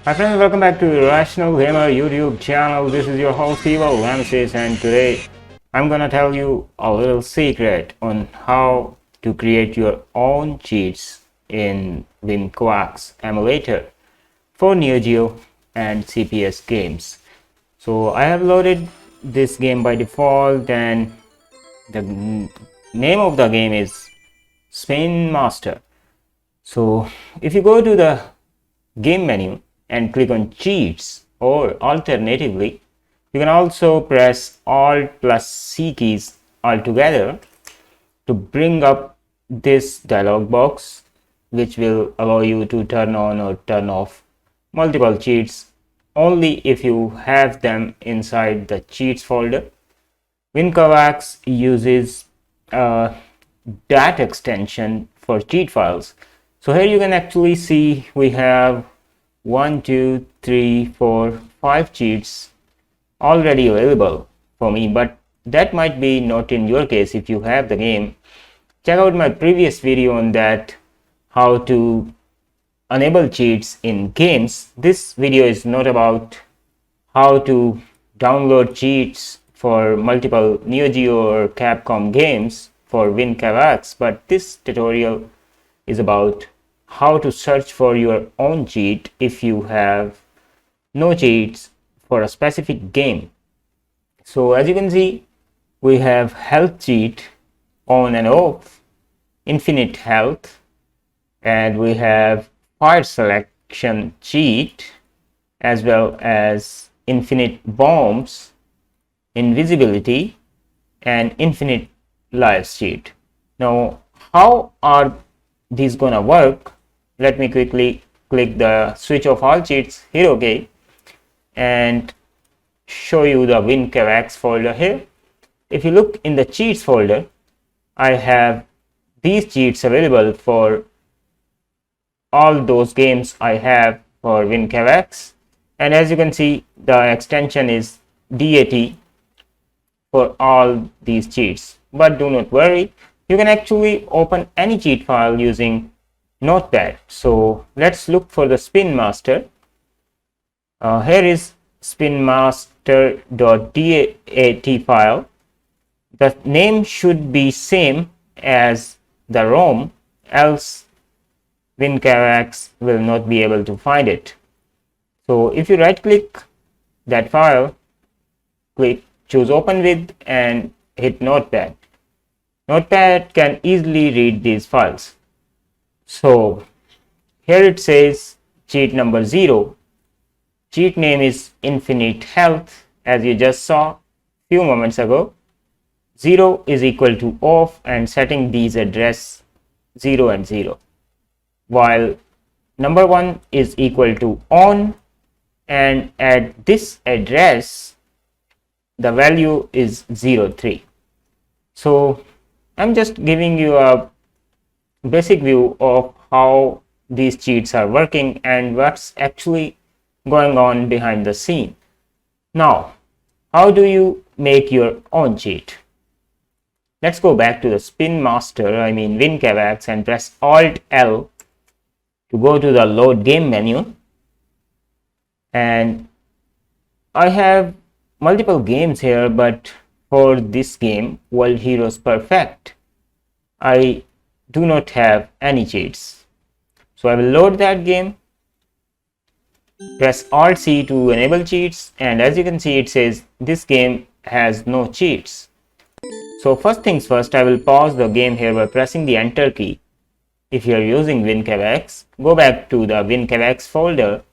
Hi friends, welcome back to Irrational Gamer YouTube channel. This is your host Evil Ramses, and today I'm gonna tell you a little secret on how to create your own cheats in Winkawaks Emulator for Neo Geo and CPS games. So I have loaded this game by default, and the name of the game is Spin Master. So if you go to the game menu and click on cheats, or alternatively you can also press Alt plus C keys altogether to bring up this dialog box, which will allow you to turn on or turn off multiple cheats only if you have them inside the cheats folder. Winkawaks uses a data extension for cheat files. So here you can actually see we have 1, 2, 3, 4, 5 cheats already available for me, but that might be not in your case if you have the game. Check out my previous video on that, how to enable cheats in games. This video is not about how to download cheats for multiple Neo Geo or Capcom games for Winkawaks, but this tutorial is about how to search for your own cheat if you have no cheats for a specific game. So as you can see, we have health cheat on and off, infinite health, and we have fire selection cheat, as well as infinite bombs, invisibility, and infinite lives cheat. Now how are these gonna work? Let me quickly click the switch off all cheats, hit OK, and show you the Winkawaks folder here. If you look in the cheats folder, I have these cheats available for all those games I have for Winkawaks, and as you can see, the extension is DAT for all these cheats. But do not worry, you can actually open any cheat file using Notepad. So let's look for the Spin Master. Here is spinmaster.dat file. The name should be same as the ROM, else Winkawaks will not be able to find it. So if you right click that file, choose open with and hit Notepad. Notepad can easily read these files. So here it says cheat number 0. Cheat name is infinite health, as you just saw few moments ago. 0 is equal to off, and setting these address 0 and 0, while number 1 is equal to on, and at this address the value is 03. So I'm just giving you a basic view of how these cheats are working and what's actually going on behind the scene. Now, how do you make your own cheat? Let's go back to the Spin Master, Winkawaks, and press Alt L to go to the load game menu. And I have multiple games here, but for this game, World Heroes Perfect, I do not have any cheats. So I will load that game, press Alt C to enable cheats, and as you can see, it says this game has no cheats. So first things first, I will pause the game here by pressing the enter key. If you are using Winkawaks, go back to the Winkawaks folder,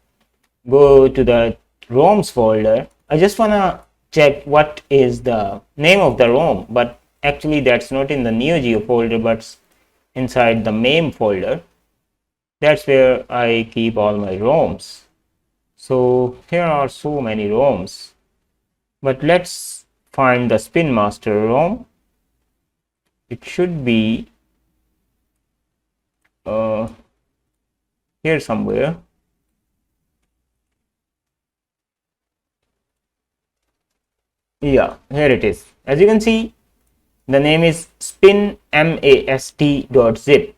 go to the ROMs folder. I just wanna check what is the name of the ROM, but actually that's not in the Neo Geo folder, but inside the MAME folder. That's where I keep all my ROMs. So here are so many ROMs, but let's find the Spin Master ROM. It should be here somewhere. Yeah, here it is. As you can see, the name is spinmast.zip.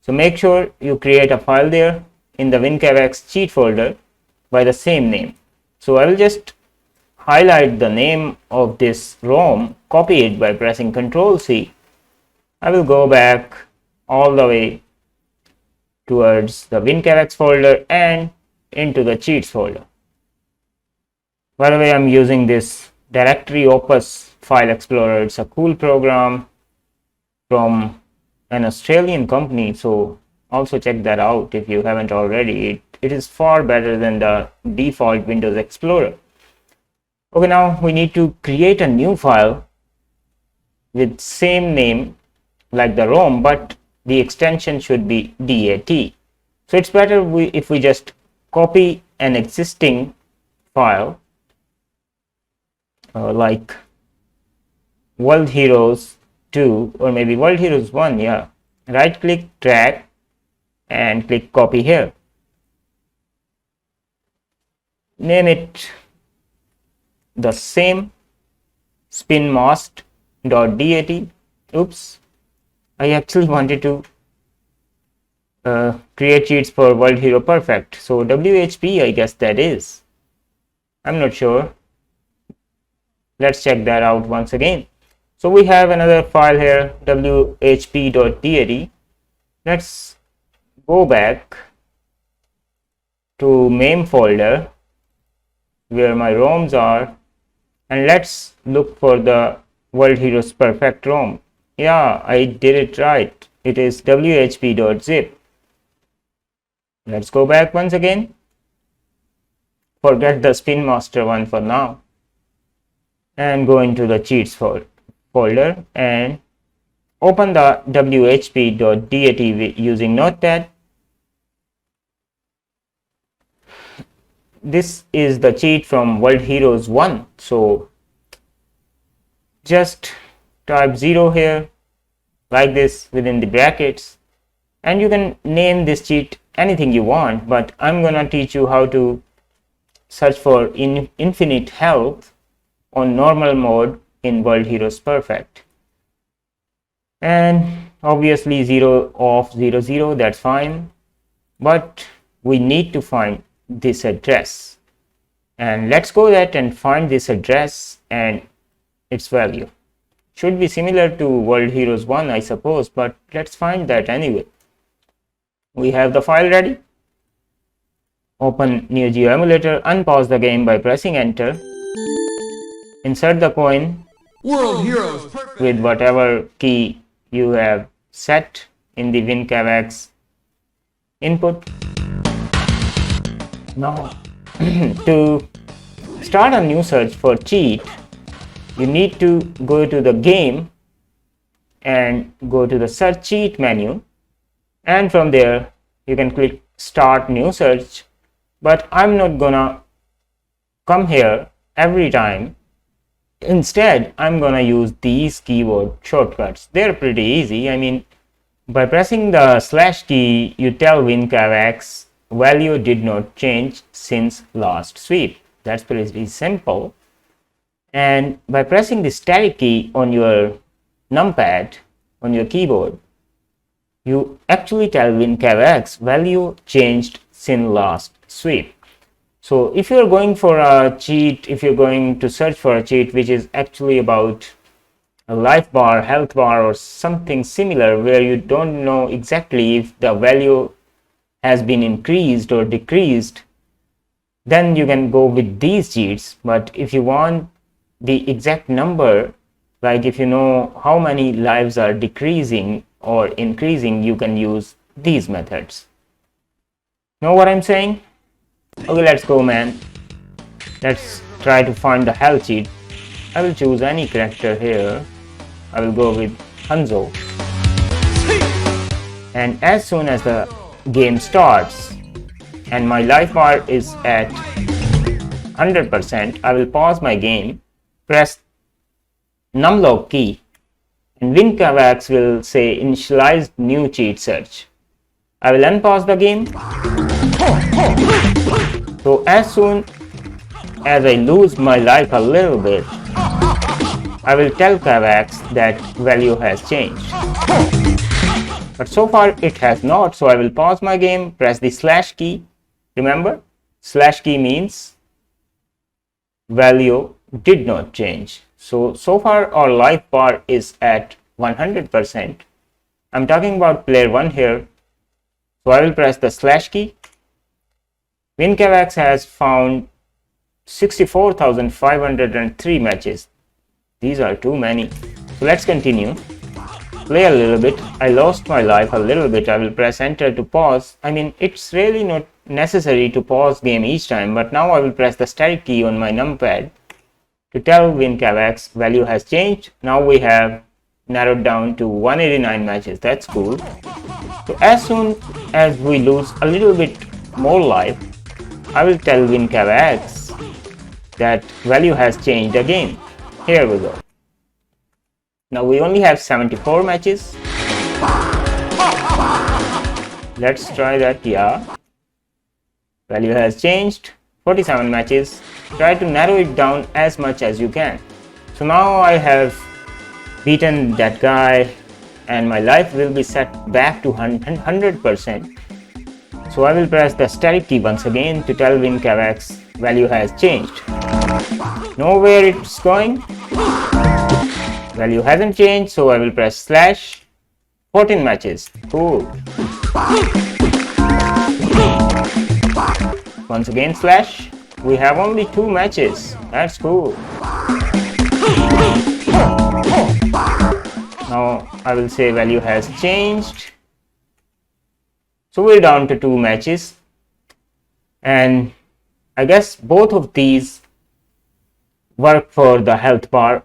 So make sure you create a file there in the Winkawaks cheat folder by the same name. So I will just highlight the name of this ROM, copy it by pressing Ctrl C. I will go back all the way towards the Winkawaks folder and into the cheats folder. By the way, I'm using this directory Opus file explorer. It's a cool program from an Australian company, so also check that out if you haven't already. It is far better than the default Windows Explorer. Okay, now we need to create a new file with same name like the ROM, but the extension should be DAT. So it's better if we just copy an existing file like World Heroes 2 or maybe World Heroes 1, yeah. Right click, drag and click copy here. Name it the same spinmast.dat. Oops, I actually wanted to create cheats for World Hero Perfect. So WHP, I guess that is. I'm not sure. Let's check that out once again. So we have another file here, whp.dat. Let's go back to main folder where my ROMs are, and let's look for the World Heroes Perfect ROM. Yeah, I did it right. It is whp.zip. Let's go back once again. Forget the Spin Master one for now. And go into the cheats folder and open the whp.dat using Notepad. This is the cheat from World Heroes 1. So just type 0 here like this within the brackets, and you can name this cheat anything you want, but I'm gonna teach you how to search for infinite health on normal mode in World Heroes Perfect. And obviously 0 off 0 0, that's fine, but we need to find this address, and let's go that and find this address and its value. Should be similar to World Heroes 1, I suppose, but let's find that anyway. We have the file ready. Open Neo Geo Emulator, unpause the game by pressing enter. Insert the coin World Heroes Perfect with whatever key you have set in the Winkawaks input. Now to start a new search for cheat, you need to go to the game and go to the search cheat menu, and from there you can click start new search. But I'm not gonna come here every time. Instead, I'm gonna use these keyboard shortcuts. They're pretty easy. I mean, by pressing the slash key, you tell Winkawaks value did not change since last sweep. That's pretty simple. And by pressing the static key on your numpad on your keyboard, you actually tell Winkawaks value changed since last sweep. So if you're going for a cheat, if you're going to search for a cheat which is actually about a life bar, health bar, or something similar where you don't know exactly if the value has been increased or decreased, then you can go with these cheats. But if you want the exact number, like if you know how many lives are decreasing or increasing, you can use these methods. Know what I'm saying? Okay, let's go, man. Let's try to find the health cheat. I will choose any character here. I will go with Hanzo. And as soon as the game starts and my life bar is at 100%, I will pause my game, press numlock key, and Winkawaks will say initialize new cheat search. I will unpause the game. So as soon as I lose my life a little bit, I will tell Winkawaks that value has changed. But so far it has not, so I will pause my game, press the slash key. Remember, slash key means value did not change. So far our life bar is at 100%. I'm talking about player 1 here. So I will press the slash key. Winkawaks has found 64,503 matches. These are too many. So let's continue. Play a little bit. I lost my life a little bit. I will press enter to pause. I mean, it's really not necessary to pause game each time, but now I will press the static key on my numpad to tell Winkawaks value has changed. Now we have narrowed down to 189 matches. That's cool. So as soon as we lose a little bit more life, I will tell Winkawaks that value has changed again. Here we go. Now we only have 74 matches. Let's try that. Yeah, value has changed. 47 matches. Try to narrow it down as much as you can. So now I have beaten that guy and my life will be set back to 100%. So I will press the static key once again to tell Winkawaks value has changed. Know where it's going? Value hasn't changed, so I will press slash. 14 matches. Cool. Once again slash. We have only 2 matches. That's cool. Now I will say value has changed. So we're down to 2 matches. And I guess both of these work for the health bar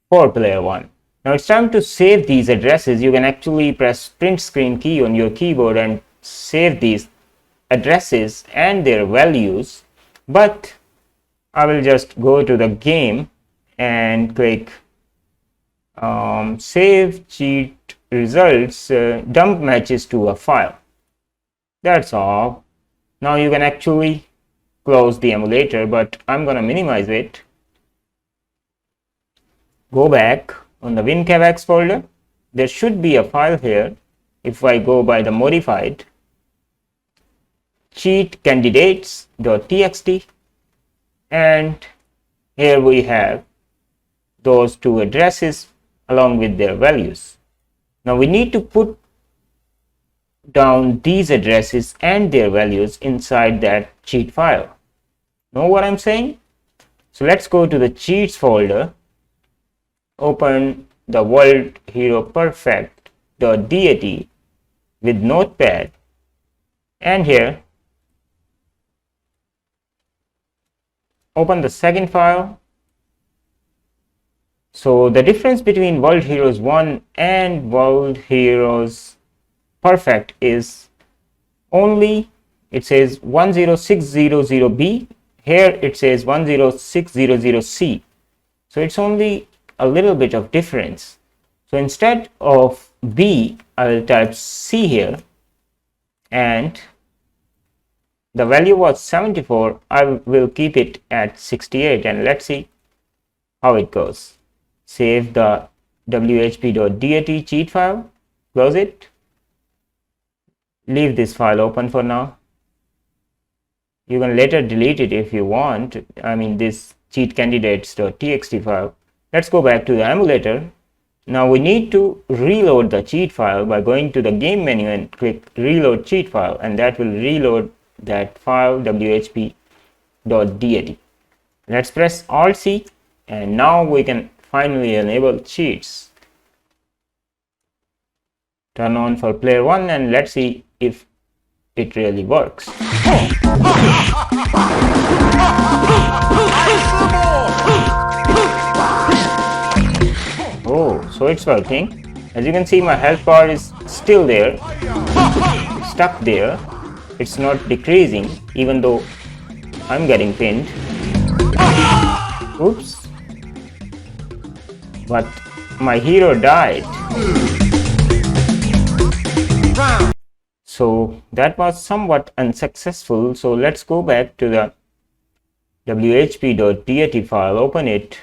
for player 1. Now it's time to save these addresses. You can actually press print screen key on your keyboard and save these addresses and their values, but I will just go to the game and click save cheat results, dump matches to a file. That's all. Now you can actually close the emulator, but I'm gonna minimize it. Go back on the Winkawaks folder. There should be a file here. If I go by the modified cheat candidates.txt, and here we have those 2 addresses along with their values. Now we need to put down these addresses and their values inside that cheat file. Know what I'm saying? So let's go to the cheats folder. Open the world hero perfect.dat with notepad, and here open the second file. So the difference between World Heroes 1 and World Heroes Perfect is only, it says 10600B, here it says 10600C. So it's only a little bit of difference. So instead of B, I will type C here, and the value was 74. I will keep it at 68, and let's see how it goes. Save the whp.dat cheat file, close it, leave this file open for now. You can later delete it if you want. I mean, this cheat candidates.txt file. Let's go back to the emulator. Now we need to reload the cheat file by going to the game menu and click reload cheat file, and that will reload that file whp.dat. Let's press Alt C, and now we can finally enable cheats. Turn on for player 1 and let's see if it really works. Oh, so it's working. As you can see, my health bar is still there, stuck there. It's not decreasing even though I'm getting pinned. Oops. But my hero died. So that was somewhat unsuccessful. So let's go back to the whp.dat file, open it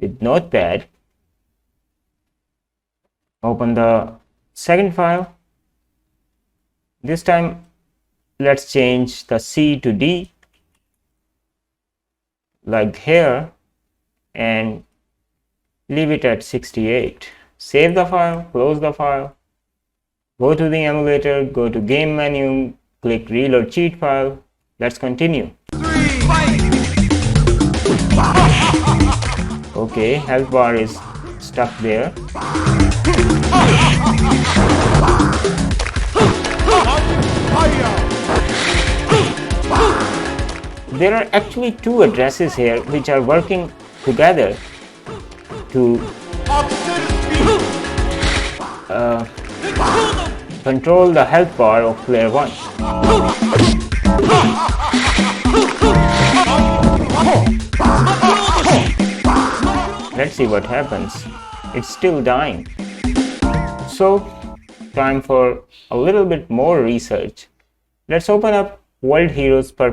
with notepad, open the second file. This time let's change the C to D like here and leave it at 68. Save the file, close the file, go to the emulator, go to game menu, click reload cheat file. Let's continue. Okay, health bar is stuck there. There are actually two addresses here which are working together to control the health bar of player 1. Let's see what happens. It's still dying. So, time for a little bit more research. Let's open up World Heroes 2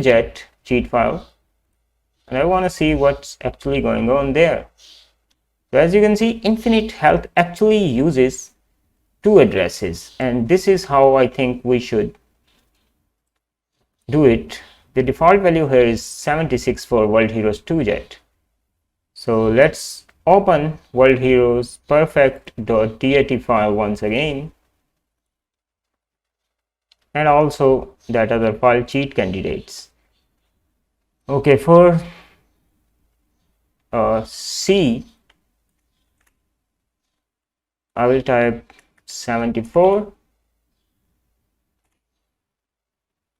Jet cheat file, and I want to see what's actually going on there. So as you can see, Infinite Health actually uses two addresses, and this is how I think we should do it. The default value here is 76 for World Heroes 2 Jet. So let's open World Heroes perfect.dat file once again, and also that other file cheat candidates. Okay, for C, I will type 74.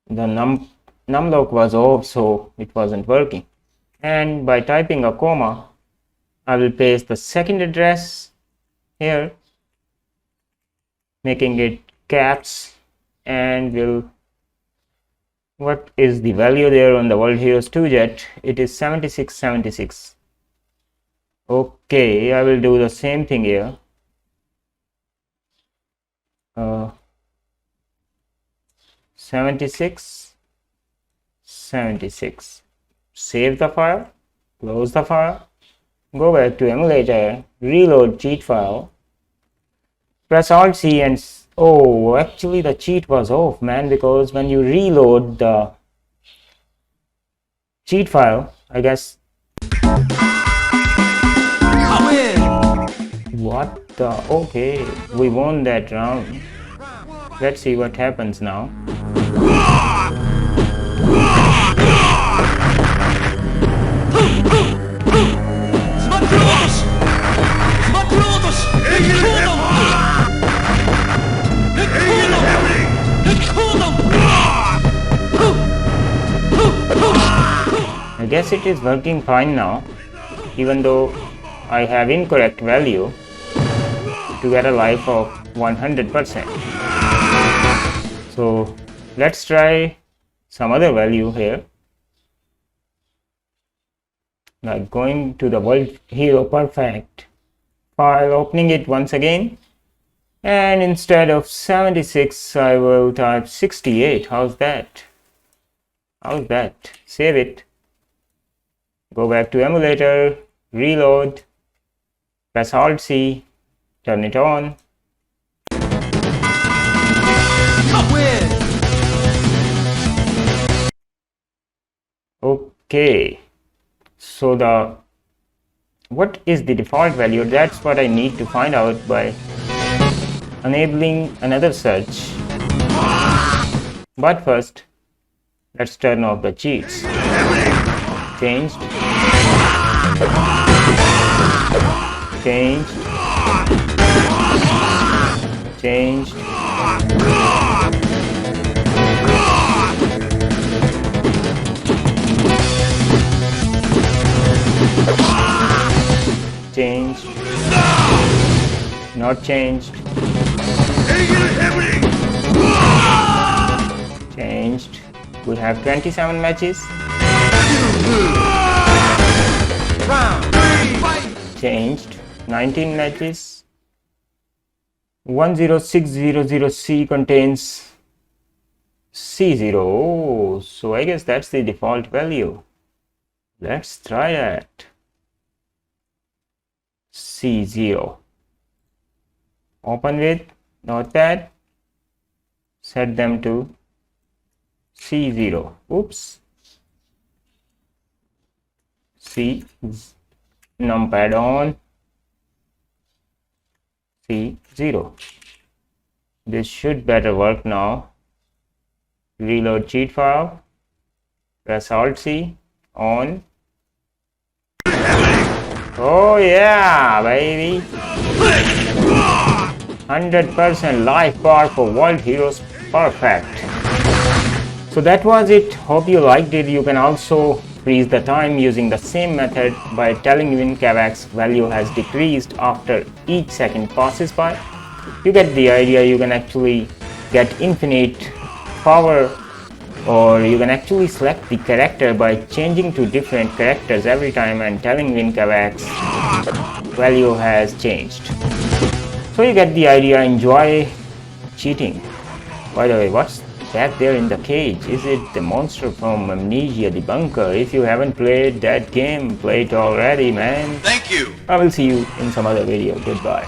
The numlock was off, so it wasn't working. And by typing a comma, I will paste the second address here, making it caps, and what is the value there on the World Heroes 2 Jet? It is 7676. Okay, I will do the same thing here. 76. Save the file, close the file, go back to emulator, reload cheat file, press Alt C, and oh, actually the cheat was off, man, because when you reload the cheat file, I guess. What the? Okay, we won that round. Let's see what happens now. I guess it is working fine now, even though I have incorrect value to get a life of 100%. So let's try some other value here, like going to the World Hero Perfect file, opening it once again, and instead of 76 I will type 68. How's that? Save it, go back to emulator, reload, press Alt C, turn it on. Okay, so what is the default value? That's what I need to find out by enabling another search. But first, let's turn off the cheats. Changed. Changed. Changed. Changed. Not changed. Changed. We have 27 matches. Changed. 19 matches. 10600C contains C0. Oh, so I guess that's the default value. Let's try that. C0. Open with Notepad, set them to C0. Oops. C numpad on C0. This should better work now. Reload cheat file. Press Alt C on. Oh yeah, baby. 100% live bar for World Heroes. Perfect. So that was it. Hope you liked it. You can also freeze the time using the same method by telling Winkawaks value has decreased after each second passes by. You get the idea. You can actually get infinite power, or you can actually select the character by changing to different characters every time and telling Winkawaks value has changed. So you get the idea. Enjoy cheating. By the way, what's that there in the cage? Is it the monster from Amnesia, the bunker? If you haven't played that game, play it already, man. Thank you. I will see you in some other video. Goodbye.